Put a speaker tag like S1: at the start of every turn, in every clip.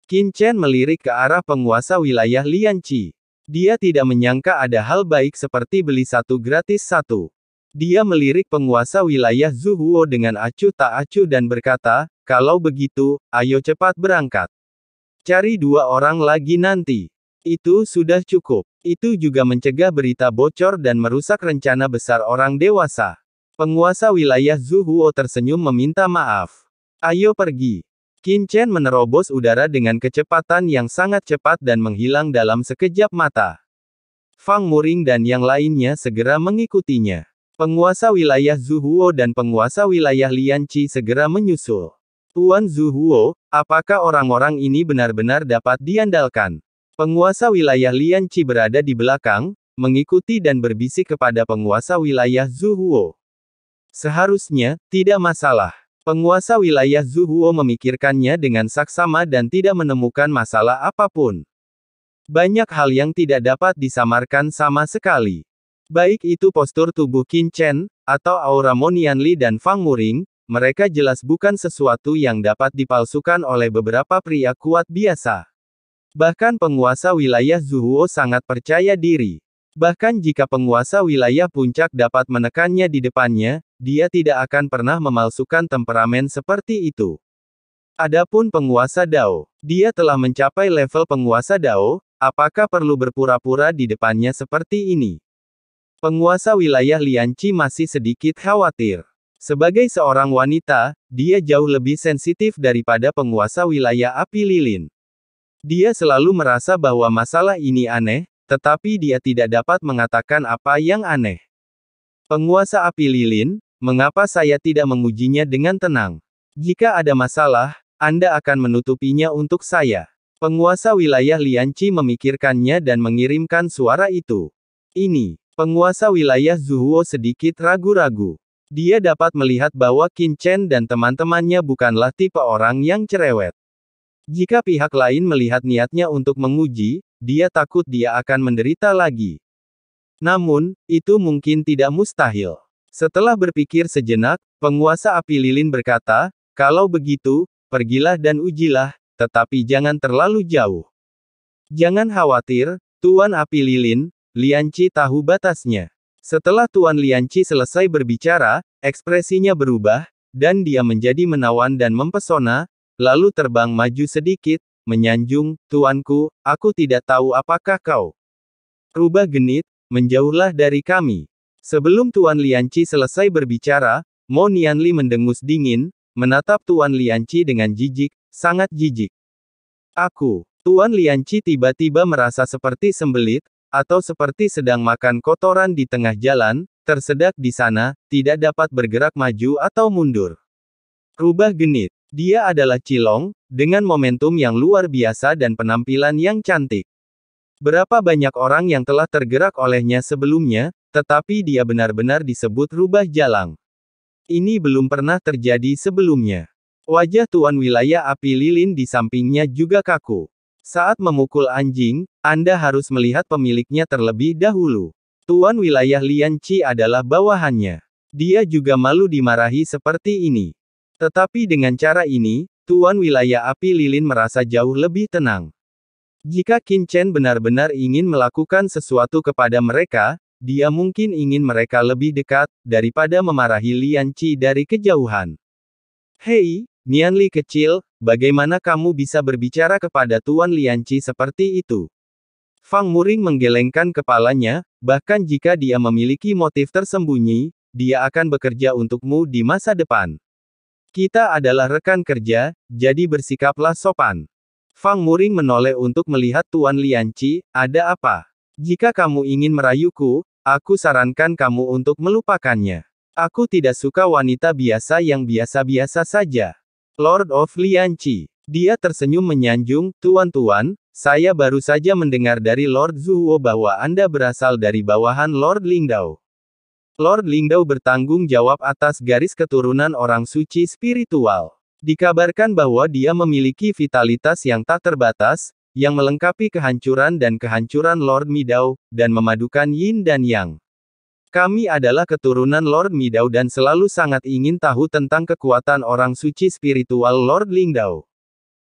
S1: Qin Chen melirik ke arah penguasa wilayah Lianqi. Dia tidak menyangka ada hal baik seperti beli satu gratis satu. Dia melirik penguasa wilayah Zuhuo dengan acuh tak acuh dan berkata, kalau begitu, ayo cepat berangkat. Cari 2 orang lagi nanti. Itu sudah cukup. Itu juga mencegah berita bocor dan merusak rencana besar orang dewasa. Penguasa wilayah Zuhuo tersenyum meminta maaf. Ayo pergi. Qin Chen menerobos udara dengan kecepatan yang sangat cepat dan menghilang dalam sekejap mata. Fang Muring dan yang lainnya segera mengikutinya. Penguasa wilayah Zuhuo dan penguasa wilayah Lianqi segera menyusul. Tuan Zuhuo, apakah orang-orang ini benar-benar dapat diandalkan? Penguasa wilayah Lianqi berada di belakang, mengikuti dan berbisik kepada penguasa wilayah Zuhuo. Seharusnya, tidak masalah. Penguasa wilayah Zuhuo memikirkannya dengan saksama dan tidak menemukan masalah apapun. Banyak hal yang tidak dapat disamarkan sama sekali. Baik itu postur tubuh Qin Chen, atau aura Mo Nianli dan Fang Muring, mereka jelas bukan sesuatu yang dapat dipalsukan oleh beberapa pria kuat biasa. Bahkan penguasa wilayah Zuhuo sangat percaya diri. Bahkan jika penguasa wilayah puncak dapat menekannya di depannya, dia tidak akan pernah memalsukan temperamen seperti itu. Adapun penguasa Dao, dia telah mencapai level penguasa Dao, apakah perlu berpura-pura di depannya seperti ini? Penguasa wilayah Lianqi masih sedikit khawatir. Sebagai seorang wanita, dia jauh lebih sensitif daripada penguasa wilayah api lilin. Dia selalu merasa bahwa masalah ini aneh, tetapi dia tidak dapat mengatakan apa yang aneh. Penguasa api lilin, mengapa saya tidak mengujinya dengan tenang? Jika ada masalah, Anda akan menutupinya untuk saya. Penguasa wilayah Lianqi memikirkannya dan mengirimkan suara itu. Ini. Penguasa wilayah Zuhuo sedikit ragu-ragu. Dia dapat melihat bahwa Qin Chen dan teman-temannya bukanlah tipe orang yang cerewet. Jika pihak lain melihat niatnya untuk menguji, dia takut dia akan menderita lagi. Namun, itu mungkin tidak mustahil. Setelah berpikir sejenak, penguasa api lilin berkata, kalau begitu, pergilah dan ujilah, tetapi jangan terlalu jauh. Jangan khawatir, Tuan api lilin, Lianqi tahu batasnya. Setelah Tuan Lianqi selesai berbicara, ekspresinya berubah, dan dia menjadi menawan dan mempesona, lalu terbang maju sedikit, menyanjung, Tuanku, aku tidak tahu apakah kau rubah genit, menjauhlah dari kami. Sebelum Tuan Lianqi selesai berbicara, Mo Nianli mendengus dingin, menatap Tuan Lianqi dengan jijik, sangat jijik. Tuan Lianqi tiba-tiba merasa seperti sembelit, atau seperti sedang makan kotoran di tengah jalan, tersedak di sana, tidak dapat bergerak maju atau mundur. Rubah genit. Dia adalah Cilong, dengan momentum yang luar biasa dan penampilan yang cantik. Berapa banyak orang yang telah tergerak olehnya sebelumnya, tetapi dia benar-benar disebut rubah jalang. Ini belum pernah terjadi sebelumnya. Wajah Tuan Wilayah Api Lilin di sampingnya juga kaku. Saat memukul anjing, Anda harus melihat pemiliknya terlebih dahulu. Tuan Wilayah Lianqi adalah bawahannya. Dia juga malu dimarahi seperti ini. Tetapi dengan cara ini, Tuan Wilayah Api Lilin merasa jauh lebih tenang. Jika Qin Chen benar-benar ingin melakukan sesuatu kepada mereka, dia mungkin ingin mereka lebih dekat, daripada memarahi Lianqi dari kejauhan. Hei, Nianli kecil, bagaimana kamu bisa berbicara kepada Tuan Lianqi seperti itu? Fang Muring menggelengkan kepalanya, bahkan jika dia memiliki motif tersembunyi, dia akan bekerja untukmu di masa depan. Kita adalah rekan kerja, jadi bersikaplah sopan. Fang Muring menoleh untuk melihat Tuan Lianqi, ada apa? Jika kamu ingin merayuku, aku sarankan kamu untuk melupakannya. Aku tidak suka wanita biasa yang biasa-biasa saja. Lord of Lianqi. Dia tersenyum menyanjung, Tuan-tuan, saya baru saja mendengar dari Lord Zuhuo bahwa Anda berasal dari bawahan Lord Lingdao. Lord Lingdao bertanggung jawab atas garis keturunan orang suci spiritual. Dikabarkan bahwa dia memiliki vitalitas yang tak terbatas, yang melengkapi kehancuran dan kehancuran Lord Midao, dan memadukan Yin dan Yang. Kami adalah keturunan Lord Midao dan selalu sangat ingin tahu tentang kekuatan orang suci spiritual Lord Lingdao.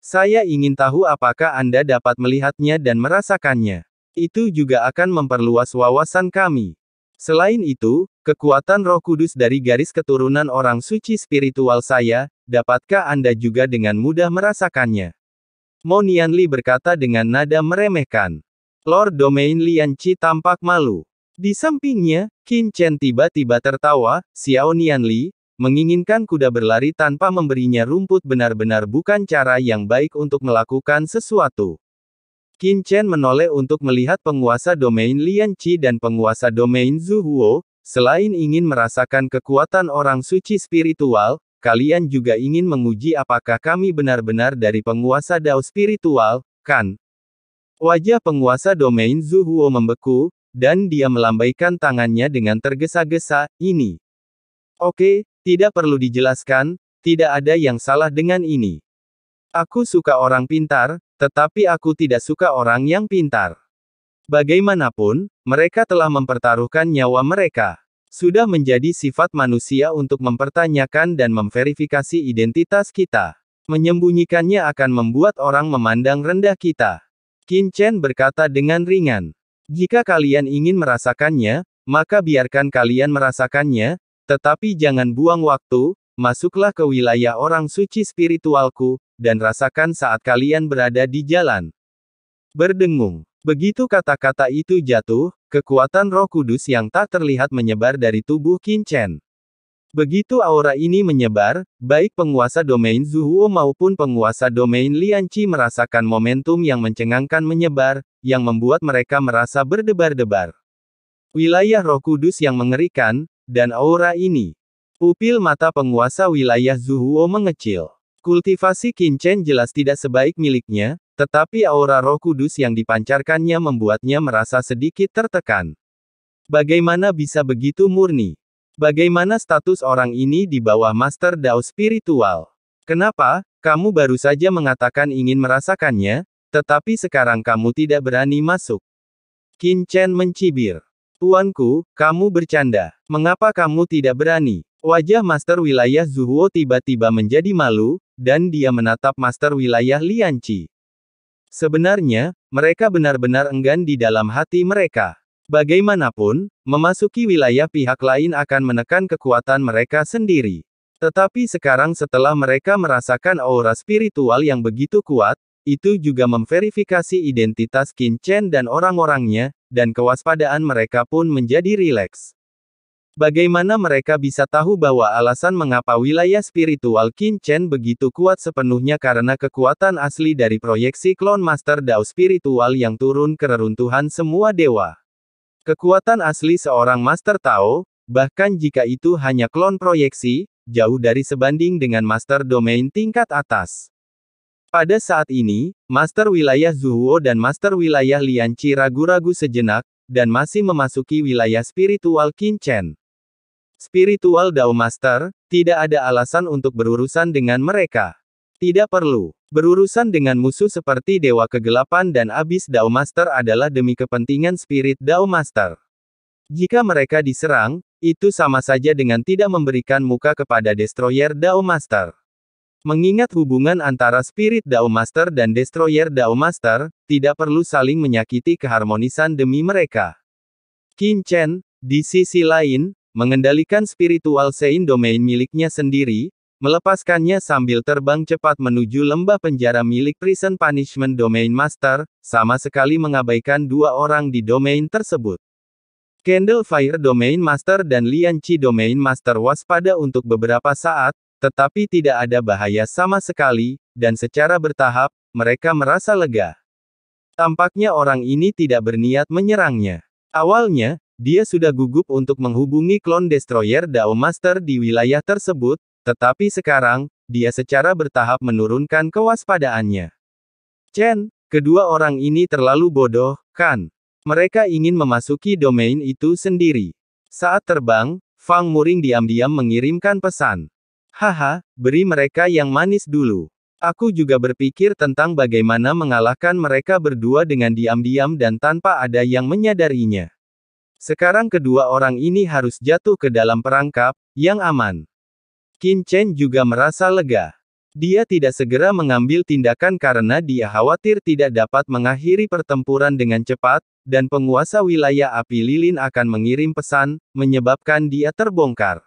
S1: Saya ingin tahu apakah Anda dapat melihatnya dan merasakannya. Itu juga akan memperluas wawasan kami. Selain itu, kekuatan Roh Kudus dari garis keturunan orang suci spiritual saya, dapatkah Anda juga dengan mudah merasakannya? Mo Nianli berkata dengan nada meremehkan. Lord Domain Lian Qi tampak malu. Di sampingnya, Qin Chen tiba-tiba tertawa. Xiao Nianli, menginginkan kuda berlari tanpa memberinya rumput benar-benar bukan cara yang baik untuk melakukan sesuatu. Qin Chen menoleh untuk melihat penguasa domain Lian Qi dan penguasa domain Zhu Huo. Selain ingin merasakan kekuatan orang suci spiritual, kalian juga ingin menguji apakah kami benar-benar dari penguasa Dao spiritual, kan? Wajah penguasa domain Zhu Huo membeku, dan dia melambaikan tangannya dengan tergesa-gesa. Ini. Oke, tidak perlu dijelaskan, tidak ada yang salah dengan ini. Aku suka orang pintar, tetapi aku tidak suka orang yang pintar. Bagaimanapun, mereka telah mempertaruhkan nyawa mereka. Sudah menjadi sifat manusia untuk mempertanyakan dan memverifikasi identitas kita. Menyembunyikannya akan membuat orang memandang rendah kita. Qin Chen berkata dengan ringan. Jika kalian ingin merasakannya, maka biarkan kalian merasakannya, tetapi jangan buang waktu, masuklah ke wilayah orang suci spiritualku, dan rasakan saat kalian berada di jalan. Berdengung. Begitu kata-kata itu jatuh, kekuatan Roh Kudus yang tak terlihat menyebar dari tubuh Qin Chen. Begitu aura ini menyebar, baik penguasa domain Zhu Huo maupun penguasa domain Lian Qi merasakan momentum yang mencengangkan menyebar, yang membuat mereka merasa berdebar-debar. Wilayah Roh Kudus yang mengerikan, dan aura ini. Pupil mata penguasa wilayah Zhu Huo mengecil. Kultivasi Qin Chen jelas tidak sebaik miliknya, tetapi aura Roh Kudus yang dipancarkannya membuatnya merasa sedikit tertekan. Bagaimana bisa begitu murni? Bagaimana status orang ini di bawah Master Dao spiritual? Kenapa, kamu baru saja mengatakan ingin merasakannya, tetapi sekarang kamu tidak berani masuk? Qin Chen mencibir. Tuanku, kamu bercanda. Mengapa kamu tidak berani? Wajah Master Wilayah Zhu Huo tiba-tiba menjadi malu, dan dia menatap Master Wilayah Lian Qi. Sebenarnya, mereka benar-benar enggan di dalam hati mereka. Bagaimanapun, memasuki wilayah pihak lain akan menekan kekuatan mereka sendiri. Tetapi sekarang setelah mereka merasakan aura spiritual yang begitu kuat, itu juga memverifikasi identitas Qin Chen dan orang-orangnya, dan kewaspadaan mereka pun menjadi rileks. Bagaimana mereka bisa tahu bahwa alasan mengapa wilayah spiritual Qin Chen begitu kuat sepenuhnya karena kekuatan asli dari proyeksi klon Master Dao spiritual yang turun ke reruntuhan semua dewa. Kekuatan asli seorang Master Tao, bahkan jika itu hanya klon proyeksi, jauh dari sebanding dengan Master Domain tingkat atas. Pada saat ini, Master Wilayah Zhu Huo dan Master Wilayah Lian Qi ragu-ragu sejenak, dan masih memasuki wilayah spiritual Qin Chen. Spiritual Dao Master, tidak ada alasan untuk berurusan dengan mereka. Tidak perlu. Berurusan dengan musuh seperti Dewa Kegelapan dan Abis Dao Master adalah demi kepentingan Spirit Dao Master. Jika mereka diserang, itu sama saja dengan tidak memberikan muka kepada Destroyer Dao Master. Mengingat hubungan antara Spirit Dao Master dan Destroyer Dao Master, tidak perlu saling menyakiti keharmonisan demi mereka. Qin Chen, di sisi lain, mengendalikan Spiritual Sein Domain miliknya sendiri, melepaskannya sambil terbang cepat menuju lembah penjara milik Prison Punishment Domain Master, sama sekali mengabaikan dua orang di domain tersebut. Candle Fire Domain Master dan Lian Qi Domain Master waspada untuk beberapa saat, tetapi tidak ada bahaya sama sekali, dan secara bertahap, mereka merasa lega. Tampaknya orang ini tidak berniat menyerangnya. Awalnya, dia sudah gugup untuk menghubungi klon Destroyer Dao Master di wilayah tersebut, tetapi sekarang, dia secara bertahap menurunkan kewaspadaannya. Chen, kedua orang ini terlalu bodoh, kan? Mereka ingin memasuki domain itu sendiri. Saat terbang, Fang Muring diam-diam mengirimkan pesan. Haha, beri mereka yang manis dulu. Aku juga berpikir tentang bagaimana mengalahkan mereka berdua dengan diam-diam dan tanpa ada yang menyadarinya. Sekarang kedua orang ini harus jatuh ke dalam perangkap yang aman. Qin Chen juga merasa lega. Dia tidak segera mengambil tindakan karena dia khawatir tidak dapat mengakhiri pertempuran dengan cepat, dan penguasa wilayah api lilin akan mengirim pesan, menyebabkan dia terbongkar.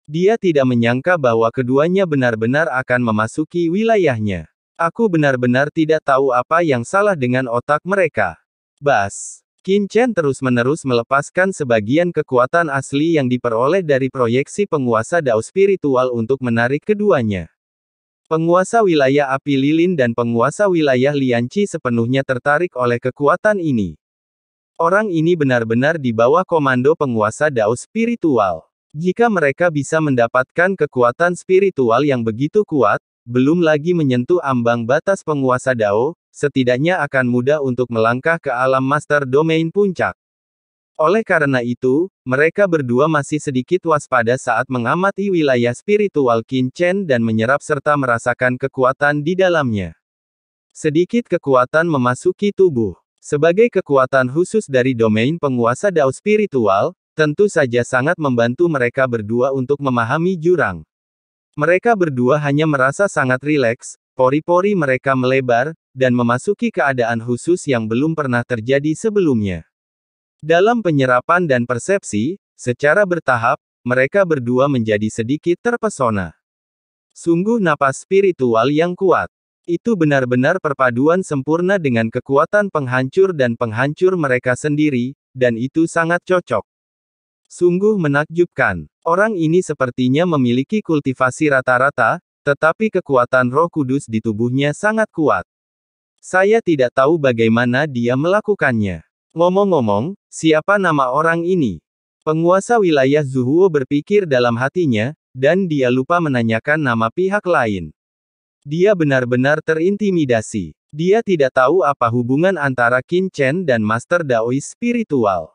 S1: Dia tidak menyangka bahwa keduanya benar-benar akan memasuki wilayahnya. Aku benar-benar tidak tahu apa yang salah dengan otak mereka. Bas. Qin Chen terus-menerus melepaskan sebagian kekuatan asli yang diperoleh dari proyeksi penguasa Dao spiritual untuk menarik keduanya. Penguasa wilayah api lilin dan penguasa wilayah Lianqi sepenuhnya tertarik oleh kekuatan ini. Orang ini benar-benar di bawah komando penguasa Dao spiritual. Jika mereka bisa mendapatkan kekuatan spiritual yang begitu kuat, belum lagi menyentuh ambang batas penguasa Dao, setidaknya akan mudah untuk melangkah ke alam master domain puncak. Oleh karena itu, mereka berdua masih sedikit waspada saat mengamati wilayah spiritual Qin Chen dan menyerap serta merasakan kekuatan di dalamnya. Sedikit kekuatan memasuki tubuh. Sebagai kekuatan khusus dari domain penguasa Dao spiritual, tentu saja sangat membantu mereka berdua untuk memahami jurang. Mereka berdua hanya merasa sangat rileks, pori-pori mereka melebar, dan memasuki keadaan khusus yang belum pernah terjadi sebelumnya. Dalam penyerapan dan persepsi, secara bertahap, mereka berdua menjadi sedikit terpesona. Sungguh napas spiritual yang kuat. Itu benar-benar perpaduan sempurna dengan kekuatan penghancur dan penghancur mereka sendiri, dan itu sangat cocok. Sungguh menakjubkan. Orang ini sepertinya memiliki kultivasi rata-rata, tetapi kekuatan Roh Kudus di tubuhnya sangat kuat. Saya tidak tahu bagaimana dia melakukannya. Ngomong-ngomong, siapa nama orang ini? Penguasa wilayah Zuhuo berpikir dalam hatinya, dan dia lupa menanyakan nama pihak lain. Dia benar-benar terintimidasi. Dia tidak tahu apa hubungan antara Qin Chen dan Master Daois spiritual.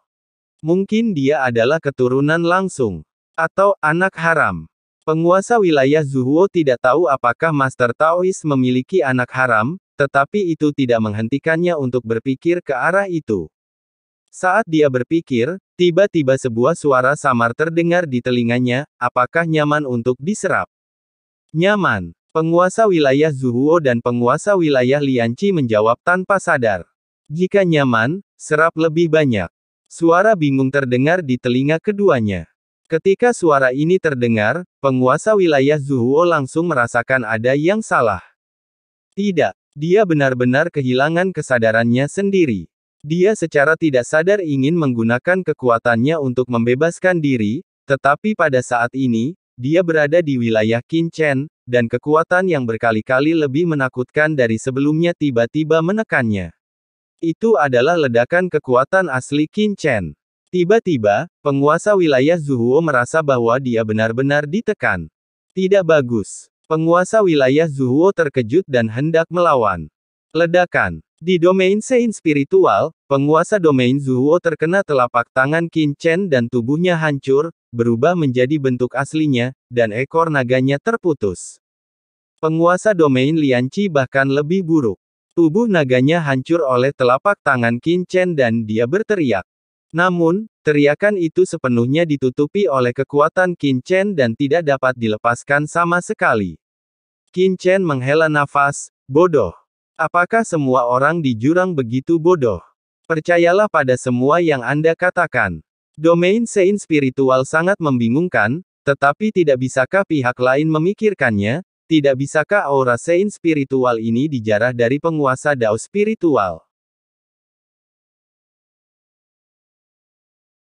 S1: Mungkin dia adalah keturunan langsung. Atau, anak haram. Penguasa wilayah Zuhuo tidak tahu apakah Master Daois memiliki anak haram, tetapi itu tidak menghentikannya untuk berpikir ke arah itu. Saat dia berpikir, tiba-tiba sebuah suara samar terdengar di telinganya, apakah nyaman untuk diserap? Nyaman. Penguasa wilayah Zuhuo dan penguasa wilayah Lianqi menjawab tanpa sadar. Jika nyaman, serap lebih banyak. Suara bingung terdengar di telinga keduanya. Ketika suara ini terdengar, penguasa wilayah Zuhuo langsung merasakan ada yang salah. Tidak, dia benar-benar kehilangan kesadarannya sendiri. Dia secara tidak sadar ingin menggunakan kekuatannya untuk membebaskan diri, tetapi pada saat ini, dia berada di wilayah Qin Chen, dan kekuatan yang berkali-kali lebih menakutkan dari sebelumnya tiba-tiba menekannya. Itu adalah ledakan kekuatan asli Qin Chen. Tiba-tiba, penguasa wilayah Zuhuo merasa bahwa dia benar-benar ditekan. Tidak bagus. Penguasa wilayah Zuhuo terkejut dan hendak melawan. Ledakan. Di domain Sein spiritual, penguasa domain Zuhuo terkena telapak tangan Qin Chen dan tubuhnya hancur, berubah menjadi bentuk aslinya, dan ekor naganya terputus. Penguasa domain Lianqi bahkan lebih buruk. Tubuh naganya hancur oleh telapak tangan Qin Chen dan dia berteriak. Namun, teriakan itu sepenuhnya ditutupi oleh kekuatan Qin Chen dan tidak dapat dilepaskan sama sekali. Qin Chen menghela nafas, bodoh. Apakah semua orang di jurang begitu bodoh? Percayalah pada semua yang Anda katakan. Domain Sein spiritual sangat membingungkan, tetapi tidak bisakah pihak lain memikirkannya? Tidak bisakah aura Sein spiritual ini dijarah dari penguasa Dao spiritual?